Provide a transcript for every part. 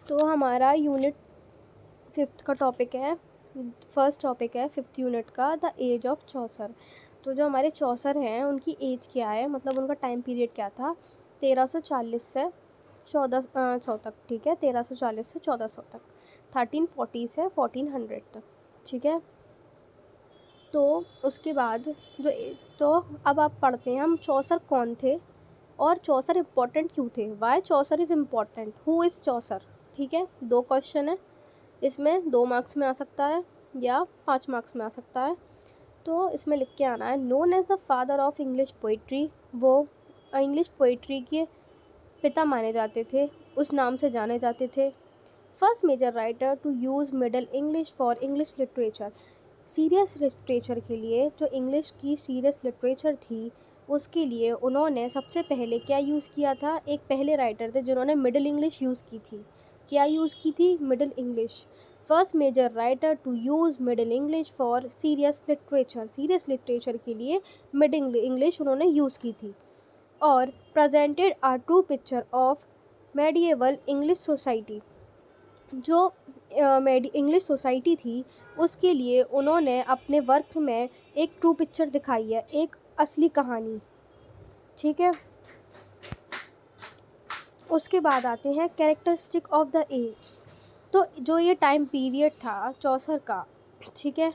तो हमारा unit 5th का टॉपिक है, फर्स्ट टॉपिक है 5th यूनिट का, द एज ऑफ चौसर। तो जो हमारे चौसर हैं उनकी एज क्या है, मतलब उनका टाइम पीरियड क्या था, 1340 से 1400 तक। ठीक है, 1340 से 1400 तक, 1340 से 1400 तक। ठीक है, तो उसके बाद तो अब आप पढ़ते हैं हम चौसर कौन थे और चौसर इम्पोर्टेंट क्यों थे। Why Chaucer is important, who is Chaucer. ठीक है, 2 क्वेश्चन है इसमें, 2 मार्क्स में आ सकता है या 5 मार्क्स में आ सकता है। तो इसमें लिख के आना है, known as the father of English poetry. वो इंग्लिश पोइट्री के पिता माने जाते थे, उस नाम से जाने जाते थे। First major writer to use middle English for English literature. Serious literature के लिए, जो इंग्लिश की सीरियस लिटरेचर थी उसके लिए उन्होंने सबसे पहले क्या यूज़ किया था, एक पहले राइटर थे जिन्होंने मिडिल इंग्लिश यूज़ की थी। क्या यूज़ की थी, middle English. First major writer to use middle English for serious literature, serious literature के लिए मिडिल इंग्लिश उन्होंने यूज़ की थी। और presented a true picture of medieval English society. जो इंग्लिश सोसाइटी थी उसके लिए उन्होंने अपने वर्क में एक ट्रू पिक्चर दिखाई है, एक असली कहानी। ठीक है, उसके बाद आते हैं कैरेक्टरिस्टिक ऑफ द एज। तो जो ये टाइम पीरियड था चौसर का, ठीक है,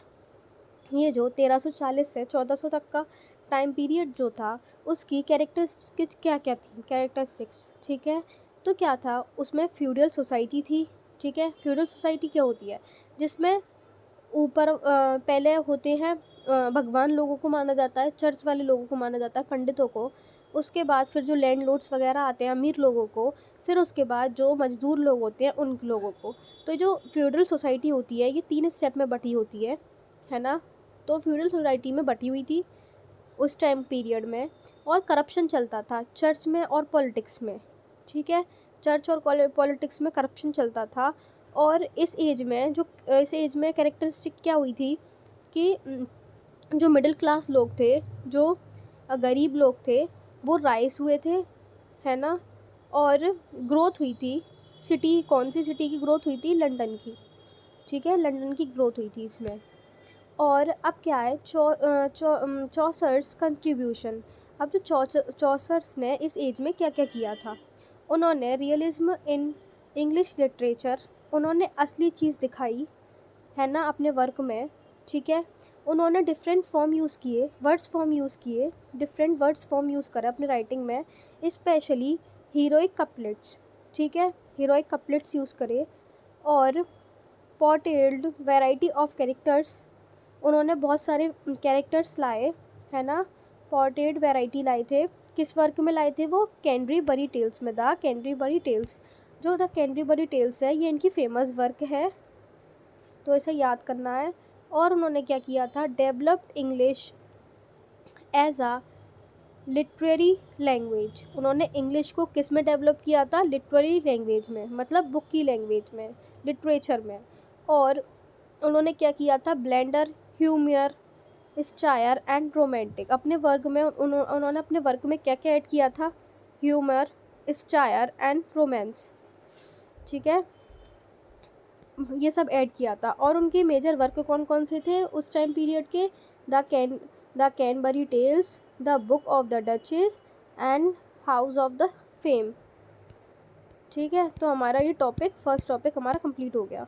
ये जो 1340 से 1400 तक का टाइम पीरियड जो था उसकी कैरेक्टरिस्टिक्स क्या क्या थी, कैरेक्टरिस्टिक्स। ठीक है, तो क्या था उसमें, फ्यूडल सोसाइटी थी। ठीक है, फ्यूडल सोसाइटी क्या होती है, जिसमें ऊपर पहले होते हैं भगवान लोगों को माना जाता है, चर्च वाले लोगों को माना जाता है, पंडितों को। उसके बाद फिर जो लैंड लॉर्ड्स वगैरह आते हैं, अमीर लोगों को। फिर उसके बाद जो मजदूर लोग होते हैं उन लोगों को। तो जो फ्यूडल सोसाइटी होती है ये 3 स्टेप में बटी होती है ना। तो फ्यूडल सोसाइटी में बटी हुई थी उस टाइम पीरियड में, और करप्शन चलता था चर्च में और पॉलिटिक्स में। ठीक है, चर्च और पॉलिटिक्स में करप्शन चलता था। और इस एज में कैरेक्टरिस्टिक क्या हुई थी कि जो मिडिल क्लास लोग थे, जो गरीब लोग थे, वो राइज हुए थे, है ना। और ग्रोथ हुई थी, सिटी, कौन सी सिटी की ग्रोथ हुई थी, लंदन की। ठीक है, लंदन की ग्रोथ हुई थी इसमें। और अब क्या है, चौसर्स कंट्रीब्यूशन। अब जो चौसर्स ने इस एज में क्या क्या किया था, उन्होंने रियलिज्म इन इंग्लिश लिटरेचर, उन्होंने असली चीज़ दिखाई, है ना, अपने वर्क में। ठीक है, उन्होंने डिफरेंट फॉर्म यूज़ किए, वर्ड्स फॉर्म यूज़ किए, डिफरेंट वर्ड्स फॉर्म यूज़ करा अपने राइटिंग में, स्पेशली हीरोइक कपलेट्स। ठीक है, हीरोइक कपलेट्स यूज़ करे। और पोर्ट्रेल्ड वैरायटी ऑफ कैरेक्टर्स, उन्होंने बहुत सारे कैरेक्टर्स लाए, है ना, पोर्ट्रेट वैरायटी लाए थे। किस वर्क में लाए थे वो, कैंटरबरी टेल्स में, द कैंटरबरी टेल्स। जो द कैंटरबरी टेल्स है ये इनकी फेमस वर्क है, तो इसे याद करना है। और उन्होंने क्या किया था, डेवलप्ड इंग्लिश एज आ लिटरेरी लैंग्वेज। उन्होंने इंग्लिश को किस में डेवलप किया था, लिटरेरी लैंग्वेज में, मतलब बुक की लैंग्वेज में, लिटरेचर में। और उन्होंने क्या किया था, blender, humour, stair and romantic. अपने वर्क में उन्होंने अपने वर्क में क्या क्या ऐड किया था, ह्यूमर, स्टायर एंड रोमांस। ठीक है, ये सब ऐड किया था। और उनके मेजर वर्क कौन कौन से थे उस टाइम पीरियड के, the Canterbury tales, the book of the duchess and house of the fame. ठीक है, तो हमारा ये टॉपिक, फर्स्ट टॉपिक हमारा कंप्लीट हो गया।